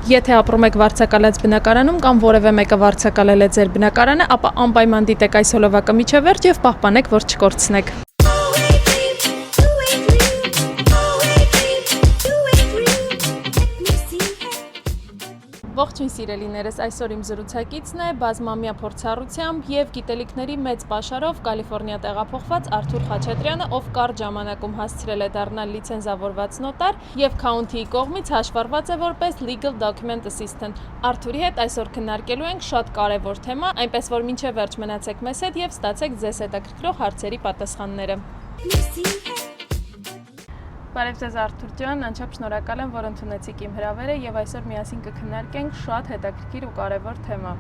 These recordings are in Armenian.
Եթե ապրում եք վարձակալած բնակարանում կամ որևէ մեկը վարձակալել է ձեր բնակարանը, ապա անպայման դիտեք այս հոլովակը միջևերջ եւ պահպանեք, որ չկորցնեք։ Ողջույն սիրելիներս, այսօր իմ զրուցակիցն է բազմամյա փորձառությամբ եւ գիտելիքների մեծ պաշարով Կալիֆոռնիա տեղափոխված Արթուր Խաչատրյանը, ով կարճ ժամանակում հասցրել է դառնալ լիցենզավորված նոտար եւ քաունթիի կողմից հաշվառված է որպես Legal Document Assistant։ Արթուրի հետ այսօր քննարկելու ենք շատ կարեւոր թեմա, այնպես որ մինչեւ վերջ մնացեք մեզ հետ եւ ստացեք ձեզ հետաքրքրող հարցերի պատասխանները։ Բարև ձեզ Արթուր ջան, անչափ շնորհակալ եմ, որ ընդունեցիք իմ հրավերը եւ այսօր միասին կքննարկենք շատ հետաքրքիր ու կարեւոր թեմա։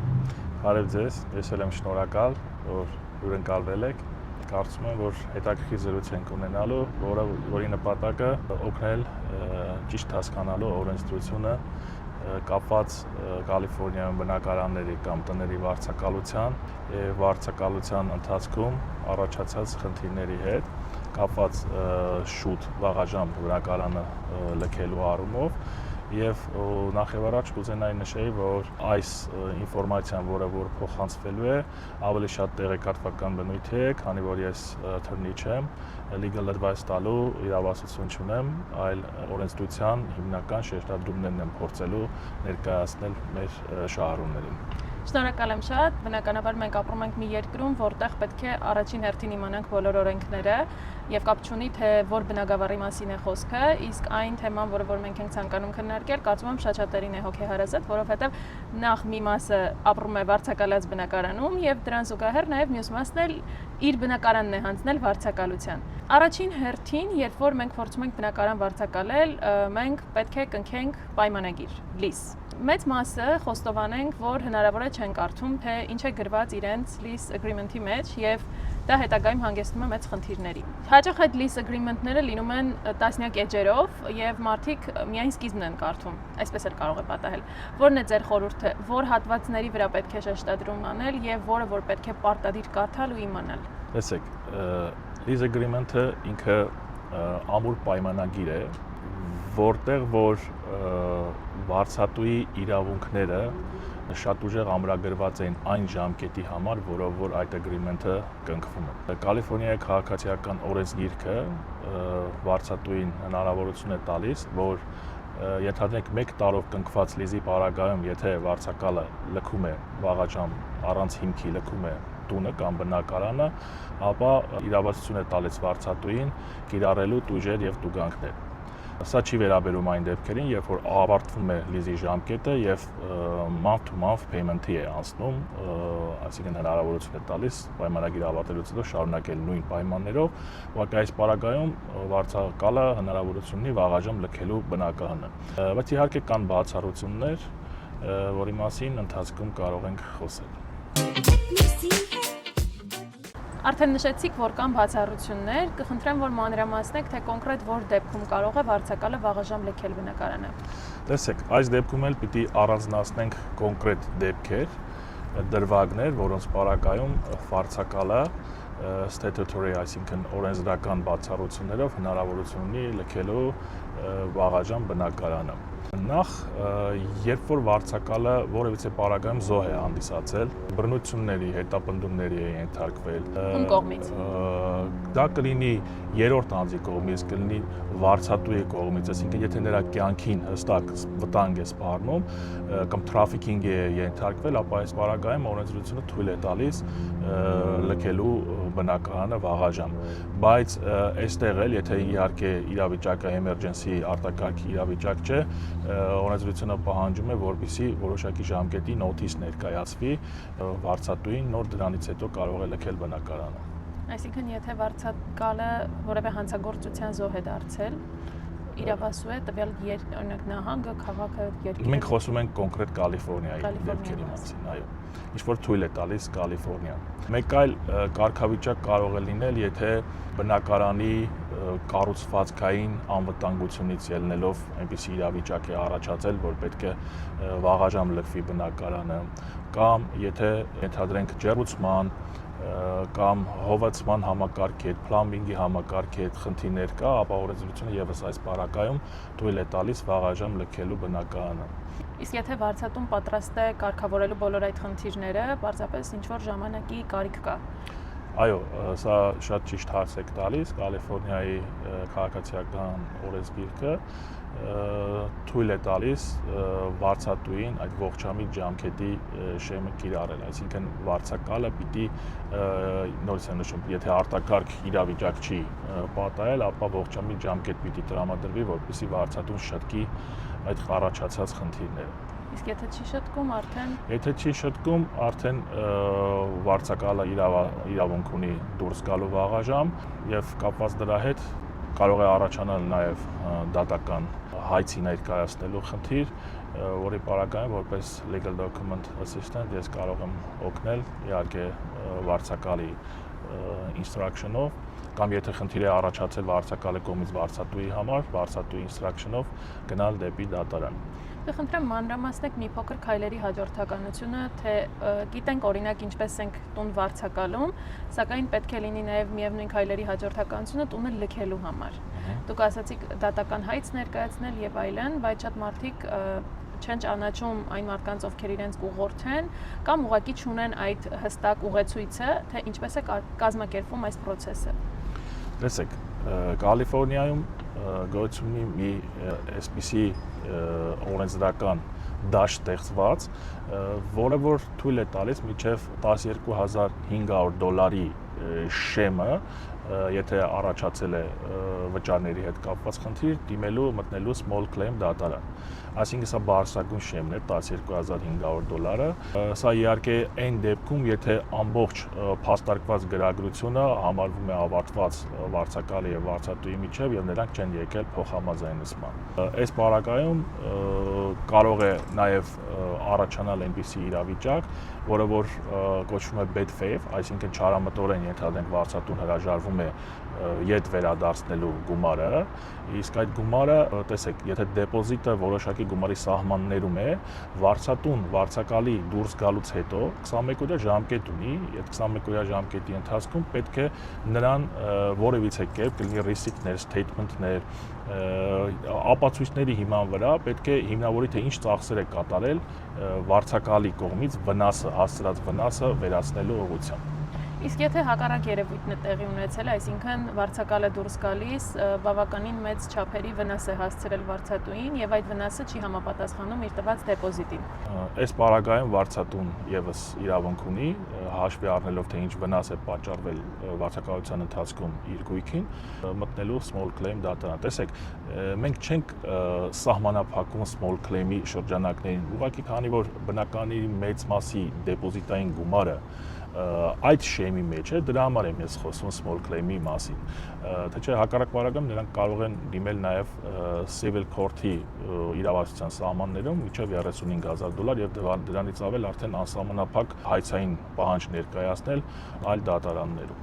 Բարև ձեզ, ես էլ եմ շնորհակալ, որ հյուրընկալվել եք։ Կարծում եմ, որ հետաքրքիր զրույց ենք ունենալու, որի նպատակը օգնել ճիշտ հասկանալու օրենսդրությունը կապված Կալիֆոռնիայում բնակարանների կամ տների վարձակալության եւ վարձակալության ընթացքում առաջացած խնդիրների հետ կապված շուտ վաղաժամ բնակարանը լքելու առումով եւ նախ եւ առաջ կուզենայի նշեի, որ այս ինֆորմացիան, որը փոխանցվելու է, ավելի շատ տեղեկատվական բնույթ է, քանի որ ես attorney չեմ, legal advice տալու իրավասություն չունեմ, այլ օրենսդրության հիմնական շեշտադրումներն եմ փորձելու ներկայացնել մեր շահառուներին։ Շնորհակալ եմ շատ, բնականաբար մենք ապրում ենք մի երկրում, որտեղ պետք է առաջին հերթին իմանանք բոլոր օրենքները եւ կապ չունի թե որ բնակավարի մասին է խոսքը, իսկ այն թեման, որը մենք ենք ցանկանում քննարկել, կարծում եմ շատ-շատերին է հոգեհարազատ, որովհետեւ նախ մի մասը ապրում է վարձակալած բնակարանում եւ դրան զուգահեռ նաեւ մյուս մասն էլ իր բնակարանն է հանձնել վարձակալության։ Առաջին հերթին, երբ որ մենք փորձում ենք բնակարան վարձակալել, մենք պետք է կնքենք պայմանագիր, lease։ Մեծ մասը խոստովանենք, որ հնարավոր է չեն կարդում, թե ինչ է գրված իրենց lease agreement-ի մեջ եւ դա հետագայում հանգեցնում է մեծ խնդիրների։ Հաճախ այդ lease agreement-ները լինում են տասնյակ էջերով եւ մարդիկ միայն սկիզբն են կարդում, այսպես էլ կարող է պատահել։ Որն է ձեր խորհուրդը, որ հատվածների վրա պետք է շեշտադրում անել եւ որը որ պետք է պարտադիր կարդալ ու իմանալ։ Տեսեք, lease agreement-ը ինքը ամուր պայմանագիր է, որտեղ որ վարձատուի իրավունքները շատ ուժեղ ամրագրված են այն ժամկետի համար, որով որ այդ agreement-ը կնքվում է։ Կալիֆոռնիայի քաղաքացիական օրենսգիրքը վարձատուին հնարավորություն է տալիս, որ ենթադրենք 1 տարով կնքված լիզի պարագայում, եթե վարձակալը լքում է վաղաժամ առանց հիմքի լքում է տունը կամ բնակարանը, ապա իրավասություն է տալիս վարձատուին կիրառելու տուժեր եւ տուգանքներ։ Սա չի վերաբերում այն դեպքերին, երբ որ ավարտվում է լիզի ժամկետը եւ month to month payment-ի է անցնում, այսինքն հնարավորություն է տալիս պայմանագիրը ավարտելուց հետո շարունակել նույն պայմաններով, ուղղակի այս պարագայում վարձակալը հնարավորություն ունի վաղաժամ լքելու բնակարանը։ Բայց իհարկե կան բացառություններ, որի մասին ընթացքում կարող ենք խոսել։ Արդեն նշեցիք, որ կան բացառություններ, կխնդրեմ, որ մանրամասնեք, թե կոնկրետ որ դեպքում կարող է վարձակալը վաղաժամ լքել բնակարանը։ Տեսեք, այս դեպքում էլ պիտի առանձնացնենք կոնկրետ դեպքեր, դրվագներ, որոնց պարագայում վարձակալը statutory, այսինքն օրենսդրական բացառություններով հնարավորություն ունի լքելու վաղաժամ բնակարանը։ Նախ, երբ որ վարձակալը որևիցե պարագայում զոհ է հանդիսացել, բռնությունների, հետապնդումների է ենթարկվել։ Ում կողմից։ Դա կլինի երրորդ անձի կողմից, կլինի վարձատուի կողմից, այսինքն եթե նրա կյանքին հստակ վտանգ է սպառնում կամ trafficking է ենթարկվել, ապա այս պարագայում օրենսդրությունը թույլ է տալիս լքելու բնակարանը վաղաժամ։ Բայց այստեղ էլ, եթե իհարկե իրավիճակը emergency արտակարգ իրավիճակ չէ, օրենսդրությունը պահանջում է, որպեսզի որոշակի ժամկետի նոթիս ներկայացվի վարձատուին, նոր դրանից հետո կարող է լքել բնակարանը։ Այսինքն, եթե վարձակալը որևէ հանցագործության զոհ է դարձել, իրավասու է տվյալ օրինակ նահանգը, քաղաքը, երկիրը։ Մենք խոսում ենք կոնկրետ Կալիֆոռնիայի դեպքերի մասին, այո։ Ինչ որ թույլ է տալիս Կալիֆոռնիան։ Մեկ այլ կարգավիճակ կարող է լինել, եթե բնակարանի կառուցվածքային անվտանգությունից ելնելով այնպիսի իրավիճակ է առաջացել, որ պետք է վաղաժամ լքվի բնակարանը, կամ եթե ենթադրենք ջեռուցման կամ հովացման համակարգի հետ, պլամբինգի համակարգի հետ խնդիրներ կա, ապա օրենսդրությունը եւս այս պարագայում թույլ է տալիս վաղաժամ լքելու բնակարանը։ Իսկ եթե վարձատուն պատրաստ է կարգավորելու բոլոր այդ խնդիրները, պարզապես ինչ-որ ժամանակի կարիք կա։ Այո, սա շատ ճիշտ հարց եք տալիս, Կալիֆոռնիայի քաղաքացիական օրենսգիրքը թույլ է տալիս վարձատուին այդ ողջամիտ ժամկետի շեմը կիրառել, այսինքն վարձակալը պիտի նորից եմ նշում, եթե արտակարգ իրավիճակ չի պատահել, ապա ողջամիտ ժամկետ պիտի տրամադրվի, որպեսզի վարձատուն շտկի այդ առաջացած խնդիրները։ Իսկ եթե չի շտկում, արդեն վարձակալը իրավունք ունի դուրս գալու վաղաժամ եւ կապված դրա հետ կարող է առաջանալ նաեւ դատական հայցի ներկայացնելու խնդիր, որի պարագայում որպես legal document assistant ես կարող եմ օգնել իհարկե վարձակալի instruction-ով կամ եթե խնդիր է առաջացել վարձակալի կողմից վարձատուի համար, վարձատուի instruction-ով գնալ դեպի դատարան։ Կխնդրեմ մանրամասնեք մի փոքր քայլերի հաջորդականությունը, թե գիտենք օրինակ ինչպես ենք տուն վարձակալում, սակայն պետք է լինի նաև միևնույն քայլերի հաջորդականությունը տունը լքելու համար։ Դուք ասացիք դատական հայց ներկայացնել եւ այլն, բայց շատ մարդիկ չեն ճանաչում այն մարդկանց, ովքեր իրենց կուղղորդեն կամ ուղղակի չունեն այդ հստակ ուղեցույցը, թե ինչպես է կազմակերպվում այս process-ը։ Տեսեք, Կալիֆոռնիայում գոյություն ունի մի այսպիսի օրենսդրական դաշտ ստեղծված, որը որ թույլ է տալիս մինչև $12,500 շեմը, եթե առաջացել է վճարների հետ կապված խնդիր, դիմելու մտնելու small claim դատարան։ Այսինքն սա բարձրագույն շեմն է $12,500։ Սա իհարկե այն դեպքում, եթե ամբողջ փաստարկված գրագրությունը համարվում է ավարտված վարձակալի եւ վարձատուի միջեւ եւ նրանք չեն եկել փոխհամաձայնեցման։ Այս պարագայում կարող է նաեւ առաջանալ այնպիսի իրավիճակ, որը որ կոչվում է bad faith, այսինքն չարամտորեն ենթադրենք վարձատուն հրաժարվում է ետ վերադարձնելու գումարը, իսկ այդ գումարը, տեսեք, եթե դեպոզիտը որոշակի գումարի սահմաններում է, վարձատուն վարձակալի դուրս գալուց հետո 21-օրյա ժամկետ ունի, այդ 21-օրյա ժամկետի ընթացքում պետք է նրան որևիցե կերպ կլինի receipt-ներ, statement-ներ, ապացույցների հիման վրա պետք է հիմնավորի թե ինչ ծախսեր է կատարել վարձակալի կողմից հասցրած վնասը վերացնելու ուղղությամբ։ Իսկ եթե հակառակ երևույթն է տեղի ունեցել, այսինքն վարձակալը դուրս գալիս բավականին մեծ չափերի վնաս է հասցրել վարձատուին եւ այդ վնասը չի համապատասխանում իր տված դեպոզիտին։ Այս պարագայում վարձատուն եւս իրավունք ունի հաշվի առնելով թե ինչ վնաս է պատճառվել վարձակալության ընթացքում իր գույքին, մտնելու small claim դատարան։ Տեսեք, մենք չենք սահմանափակում small claim-ի շրջանակներին, ուղղակի քանի որ բնականի մեծ մասի դեպոզիտային գումարը այդ շեմի մեջ է, դրա համար եմ ես խոսում small claim-ի մասին։ Թե չէ հակառակ պարագայում նրանք կարող են դիմել նաև civil court-ի իրավասության սահմաններում մինչև $35,000 եւ դրանից ավել արդեն անսահմանափակ հայցային պահանջ ներկայացնել այլ դատարաններում։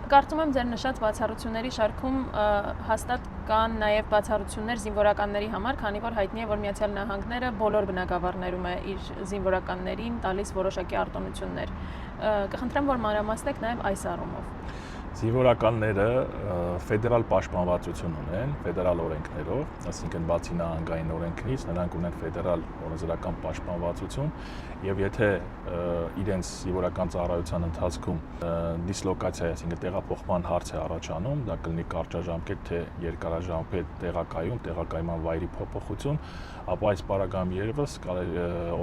Կարծում եմ ձեր նշած բացառությունների շարքում հաստատ կան նաև բացառություններ զինվորականների համար, քանի որ հայտնի է, որ Միացյալ Նահանգները բոլոր բնակավարներում է իր զինվորականներին տալիս որոշակի արտոնություններ։ Կխնդրեմ, որ մանրամասնեք նաև այս առումով։ Զինվորականները ֆեդերալ պաշտպանվածություն ունեն, ֆեդերալ օրենքներով, այսինքն բացի նահանգային օրենքից, նրանք ունեն ֆեդերալ օրենսդրական պաշտպանվածություն եւ եթե իրենց զինվորական ծառայության ընթացքում դիսլոկացիա, այսինքն տեղափոխման հարց է առաջանում, դա կլինի կարճաժամկետ թե երկարաժամկետ տեղակայման վայրի փոփոխություն, ապա այս պարագայում երևս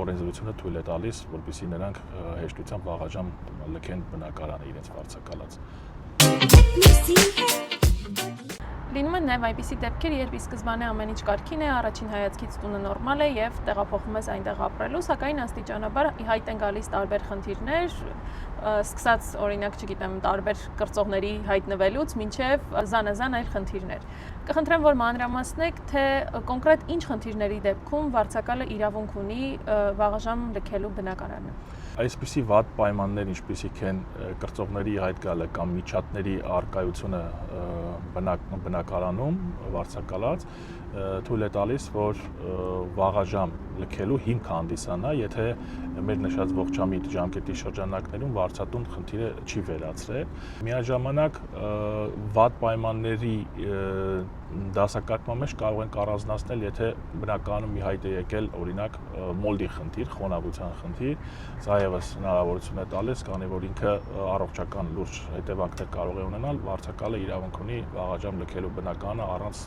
օրենսդրությունը թույլ է տալիս, որպեսզի նրանք հեշտությամբ վաղաժամ լքեն բնակարանը իրենց վարձակալած։ Լինում են նաև այնպիսի դեպքեր, երբ ի սկզբանե ամեն ինչ կարգին է, առաջին հայացքից տունը նորմալ է եւ տեղափոխում ես այնտեղ ապրելու, սակայն աստիճանաբար հայտ են գալիս տարբեր խնդիրներ, սկսած օրինակ, չգիտեմ, տարբեր կրծողների հայտնվելուց մինչև զանազան այլ խնդիրներ։ Կխնդրեմ, որ մանրամասնեք, թե կոնկրետ ինչ խնդիրների դեպքում վարձակալը իրավունք ունի վաղաժամ լքելու բնակարանը։ Այսպիսի վատ պայմաններ, ինչպիսիք են կրծողների հայտ գալը կամ միջատների առկայությունը բնակարանում վարձակալած, թույլ է տալիս, որ վաղաժամ լքելու հիմք հանդիսանա, եթե մեր նշած ողջամիտ ժամկետի շրջանակներում վարձատուն խնդիրը չի վերացրել։ Միաժամանակ վատ պայմանների դասակարգման մեջ կարող ենք առանձնացնել, եթե բնակարանում մի հայտ է եկել, օրինակ, մոլդի խնդիր, խոնավության խնդիր, սա ևս հնարավորություն է տալիս, քանի որ ինքը առողջական լուրջ հետևանքներ կարող է ունենալ, վարձակալը իրավունք ունի վաղաժամ լքելու բնակարանը առանց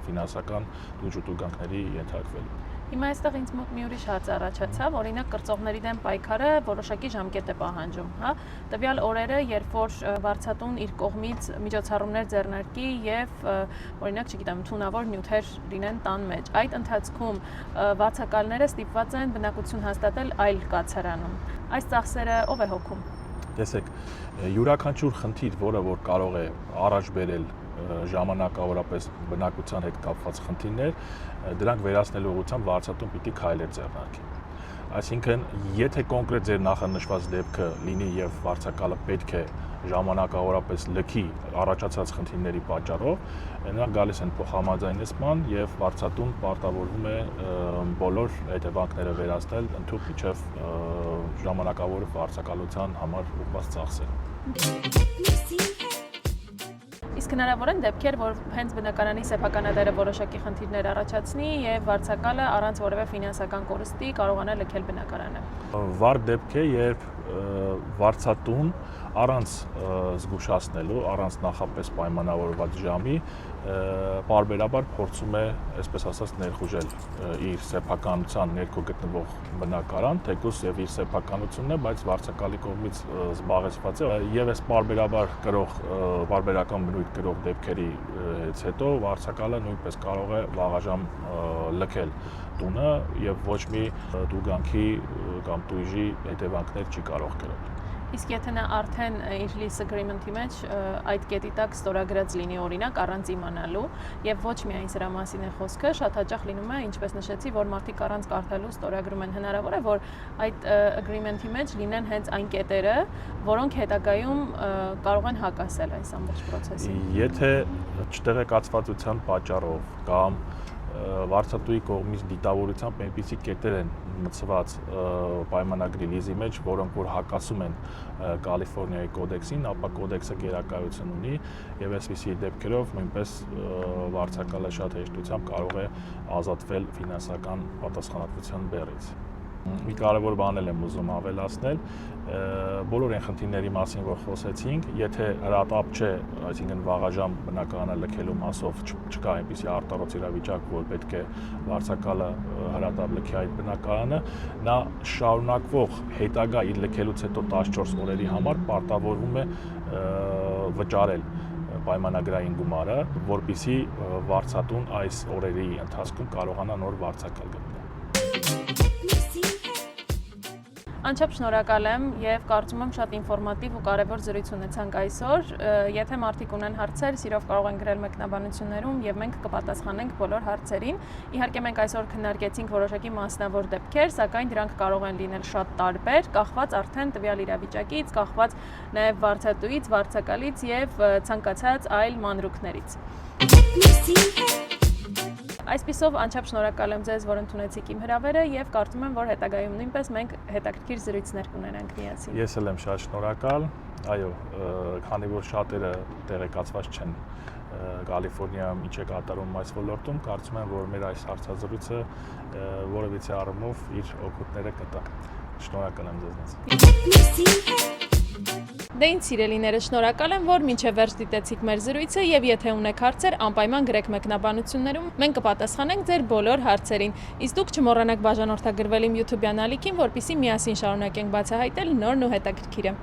ֆինանսական դժուժությունների ենթարկվելու։ Հիմա այստեղ ինձ մոտ մի ուրիշ հարց առաջացավ, օրինակ կրծողների դեմ պայքարը որոշակի ժամկետ է պահանջում, հա։ Տվյալ օրերը, երբ որ վարձատուն իր կողմից միջոցառումներ ձեռնարկի եւ օրինակ, չգիտեմ, թունավոր նյութեր լինեն տան մեջ։ Այդ ընթացքում վարձակալները ստիպված են բնակություն հաստատել այլ կացարանում։ Այս ծախսերը ով է հոգում։ Տեսեք, յուրաքանչյուր խնդիր, որը որ կարող է առաջ բերել ժամանակավորապես բնակության հետ կապված խնդիրներ, դրանք վերացնելու ուղղությամբ վարձատուն պիտի քայլեր ձեռնարկի։ Այսինքն, եթե կոնկրետ ձեր նախանշված դեպքը լինի եւ վարձակալը պետք է ժամանակավորապես լքի առաջացած խնդիրների պատճառով, նրանք գալիս են փոխհամաձայնեցման եւ վարձատուն պարտավորվում է բոլոր հետևանքները վերացնել ընդհանուր միջև ժամանակավոր վարձակալության համար ուղղված ծախսերը։ Իսկ հնարավոր են դեպքեր, որ հենց բնակարանի սեփականատերը որոշակի խնդիրներ առաջացնի եւ վարձակալը առանց որևէ ֆինանսական կորստի կարողանա լքել բնակարանը։ Վառ դեպք է, երբ վարձատուն առանց զգուշացնելու, առանց նախապես պայմանավորված ժամի, պարբերաբար փորձում է, այսպես ասած, ներխուժել իր սեփականության ներքո գտնվող բնակարան, թեկուզ եւ իր սեփականությունն է, բայց վարձակալի կողմից զբաղեցված է եւ այս պարբերաբար կրող պարբերական բնույթ կրող դեպքերից հետո վարձակալը նույնպես կարող է վաղաժամ լքել տունը եւ ոչ մի տուգանքի կամ տույժի հետևանքներ չի կարող կրել։ Իսկ եթե նա արդեն իր lease agreement-ի մեջ այդ կետի տակ ստորագրած լինի օրինակ առանց իմանալու եւ ոչ միայն սրա մասին է խոսքը, շատ հաճախ լինում է, ինչպես նշեցի, որ մարդիկ առանց կարդալու ստորագրում են, հնարավոր է, որ այդ agreement-ի մեջ լինեն հենց այն կետերը, որոնք հետագայում կարող են հակասել այս ամբողջ process-ին։ Եթե չտեղեկացվածության պատճառով կամ վարձատուի կողմից դիտավորությամբ այնպիսի կետեր են մտցված պայմանագրի լիզի մեջ, որոնք որ հակասում են Կալիֆոռնիայի կոդեքսին, ապա կոդեքսը գերակայություն ունի եւ այսպիսի դեպքերով նույնպես վարձակալը շատ հեշտությամբ կարող է ազատվել ֆինանսական պատասխանատվության բեռից։ Մի կարևոր բան եմ ուզում ավելացնել, բոլոր այն խնդիրների մասին, որ խոսեցինք, եթե հրատապ չէ, այսինքն վաղաժամ բնակարանը լքելու մասով չկա այնպիսի արտարոց իրավիճակ, որ պետք է վարձակալը հրատապ լքի այդ բնակարանը, նա շարունակվող հետագա իր լքելուց հետո 14 օրերի համար պարտավորվում է վճարել պայմանագրային գումարը, որպեսզի վարձատուն այս օրերի ընթացքում կարողանա նոր վարձակալ գտնել։ Անչափ շնորհակալ եմ եւ կարծում եմ շատ ինֆորմատիվ ու կարեւոր զրույց ունեցանք այսօր։ Եթե մարդիկ ունեն հարցեր, սիրով կարող են գրել մեկնաբանություններում եւ մենք կպատասխանենք բոլոր հարցերին։ Իհարկե մենք այսօր քննարկեցինք որոշակի մասնավոր դեպքեր, սակայն դրանք կարող են լինել շատ տարբեր, կախված արդեն տվյալ իրավիճակից, կախված նաեւ վարձատուից, վարձակալից եւ ցանկացած այլ մանրուքներից։ Այսպիսով անչափ շնորհակալ եմ ձեզ, որ ընդունեցիք իմ հրավերը եւ կարծում եմ, որ հետագայում նույնպես մենք հետաքրքիր զրույցներ կունենանք միասին։ Ես էլ եմ շատ շնորհակալ։ Այո, քանի որ շատերը տեղեկացված չեն Կալիֆոռնիայում ինչ է կատարում այս ոլորտում, կարծում եմ, որ մեր այս հարցազրույցը որևիցե առումով իր օգուտները կտա։ Շնորհակալ եմ ձեզնից։ Դե ինձ սիրելիները, շնորհակալ եմ, որ մինչև վերջ դիտեցիք մեր զրույցը եւ եթե ունեք հարցեր, անպայման գրեք մեկնաբանություններում, մենք կպատասխանենք ձեր բոլոր հարցերին։ Իսկ դուք չմոռանաք բաժանորդագրվել իմ YouTube-յան ալիքին, որպեսզի միասին շարունակենք բացահայտել նորն ու հետաքրքիրը։